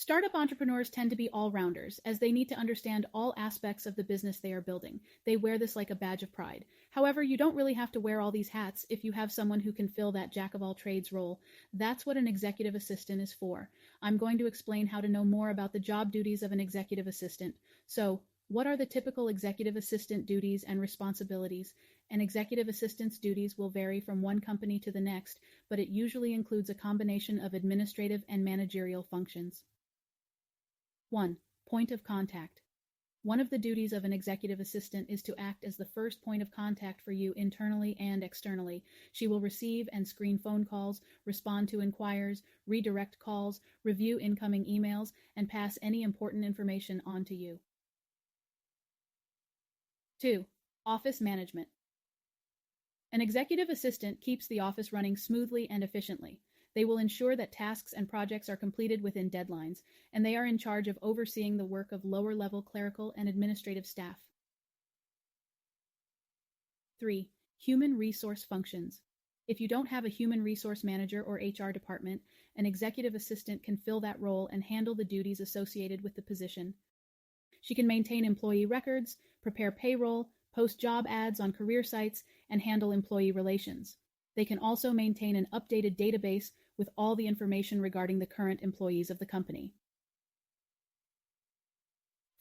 Startup entrepreneurs tend to be all-rounders, as they need to understand all aspects of the business they are building. They wear this like a badge of pride. However, you don't really have to wear all these hats if you have someone who can fill that jack-of-all-trades role. That's what an executive assistant is for. I'm going to explain how to know more about the job duties of an executive assistant. So, what are the typical executive assistant duties and responsibilities? An executive assistant's duties will vary from one company to the next, but it usually includes a combination of administrative and managerial functions. 1. Point of contact. One of the duties of an executive assistant is to act as the first point of contact for you internally and externally. She will receive and screen phone calls, respond to inquiries, redirect calls, review incoming emails, and pass any important information on to you. 2. Office management. An executive assistant keeps the office running smoothly and efficiently. They will ensure that tasks and projects are completed within deadlines, and they are in charge of overseeing the work of lower-level clerical and administrative staff. 3. Human resource functions. If you don't have a human resource manager or HR department, an executive assistant can fill that role and handle the duties associated with the position. She can maintain employee records, prepare payroll, post job ads on career sites, and handle employee relations. They can also maintain an updated database with all the information regarding the current employees of the company.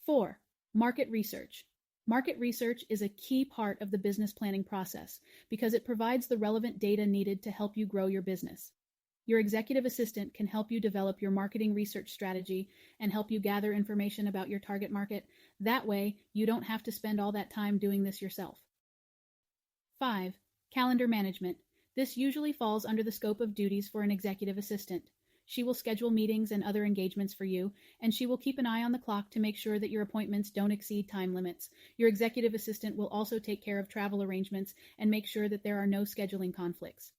4. Market research. Market research is a key part of the business planning process because it provides the relevant data needed to help you grow your business. Your executive assistant can help you develop your marketing research strategy and help you gather information about your target market. That way, you don't have to spend all that time doing this yourself. 5. Calendar management. This usually falls under the scope of duties for an executive assistant. She will schedule meetings and other engagements for you, and she will keep an eye on the clock to make sure that your appointments don't exceed time limits. Your executive assistant will also take care of travel arrangements and make sure that there are no scheduling conflicts.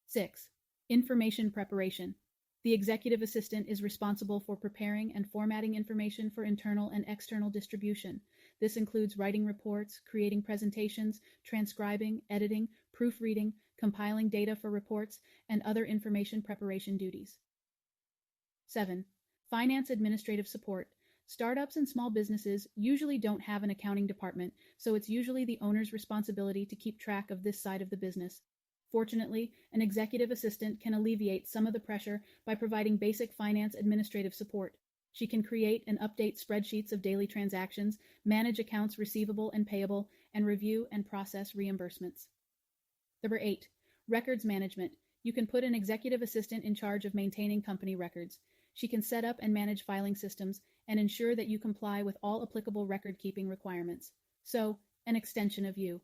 6. Information preparation. The executive assistant is responsible for preparing and formatting information for internal and external distribution. This includes writing reports, creating presentations, transcribing, editing, proofreading, compiling data for reports, and other information preparation duties. 7. Finance administrative support. Startups and small businesses usually don't have an accounting department, so it's usually the owner's responsibility to keep track of this side of the business. Fortunately, an executive assistant can alleviate some of the pressure by providing basic finance administrative support. She can create and update spreadsheets of daily transactions, manage accounts receivable and payable, and review and process reimbursements. Number 8. Records management. You can put an executive assistant in charge of maintaining company records. She can set up and manage filing systems and ensure that you comply with all applicable record-keeping requirements. So, an extension of you.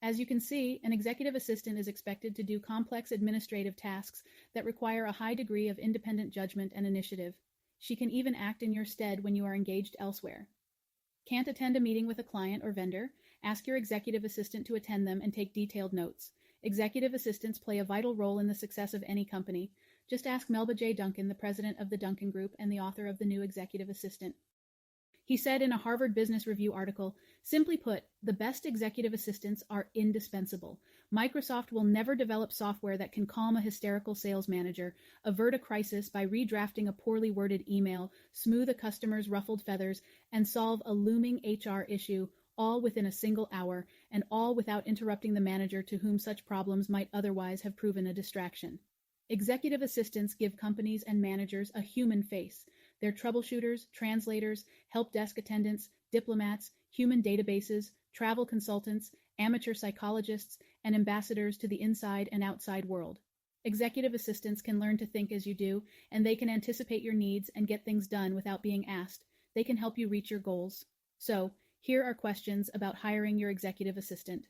As you can see, an executive assistant is expected to do complex administrative tasks that require a high degree of independent judgment and initiative. She can even act in your stead when you are engaged elsewhere. Can't attend a meeting with a client or vendor? Ask your executive assistant to attend them and take detailed notes. Executive assistants play a vital role in the success of any company. Just ask Melba J. Duncan, the president of the Duncan Group and the author of the new executive assistant. He said in a Harvard Business Review article, simply put, the best executive assistants are indispensable. Microsoft will never develop software that can calm a hysterical sales manager, avert a crisis by redrafting a poorly worded email, smooth a customer's ruffled feathers, and solve a looming HR issue, all within a single hour, and all without interrupting the manager to whom such problems might otherwise have proven a distraction. Executive assistants give companies and managers a human face. They're troubleshooters, translators, help desk attendants, diplomats, human databases, travel consultants, amateur psychologists, and ambassadors to the inside and outside world. Executive assistants can learn to think as you do, and they can anticipate your needs and get things done without being asked. They can help you reach your goals. So, here are questions about hiring your executive assistant.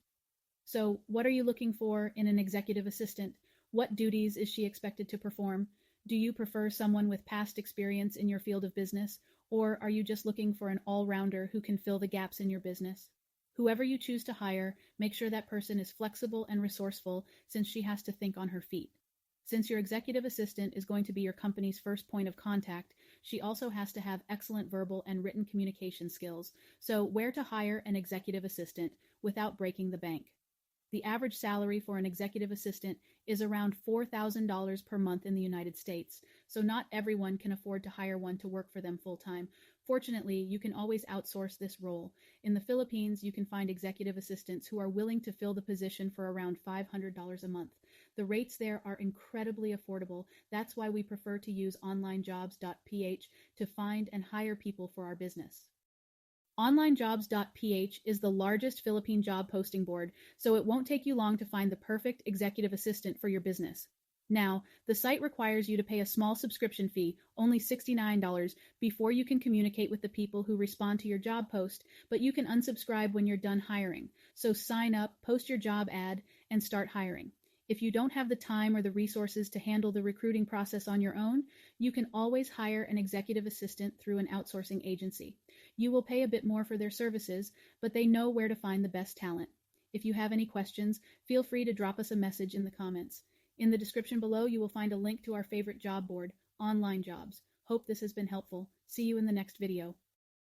So, what are you looking for in an executive assistant? What duties is she expected to perform? Do you prefer someone with past experience in your field of business, or are you just looking for an all-rounder who can fill the gaps in your business? Whoever you choose to hire, make sure that person is flexible and resourceful since she has to think on her feet. Since your executive assistant is going to be your company's first point of contact, she also has to have excellent verbal and written communication skills. So, where to hire an executive assistant without breaking the bank? The average salary for an executive assistant is around $4,000 per month in the United States. so not everyone can afford to hire one to work for them full-time. Fortunately, you can always outsource this role. In the Philippines, you can find executive assistants who are willing to fill the position for around $500 a month. The rates there are incredibly affordable. That's why we prefer to use onlinejobs.ph to find and hire people for our business. Onlinejobs.ph is the largest Philippine job posting board, so it won't take you long to find the perfect executive assistant for your business. Now, the site requires you to pay a small subscription fee, only $69, before you can communicate with the people who respond to your job post, but you can unsubscribe when you're done hiring. So sign up, post your job ad, and start hiring. If you don't have the time or the resources to handle the recruiting process on your own, you can always hire an executive assistant through an outsourcing agency. You will pay a bit more for their services, but they know where to find the best talent. If you have any questions, feel free to drop us a message in the comments. In the description below, you will find a link to our favorite job board, Online Jobs. Hope this has been helpful. See you in the next video.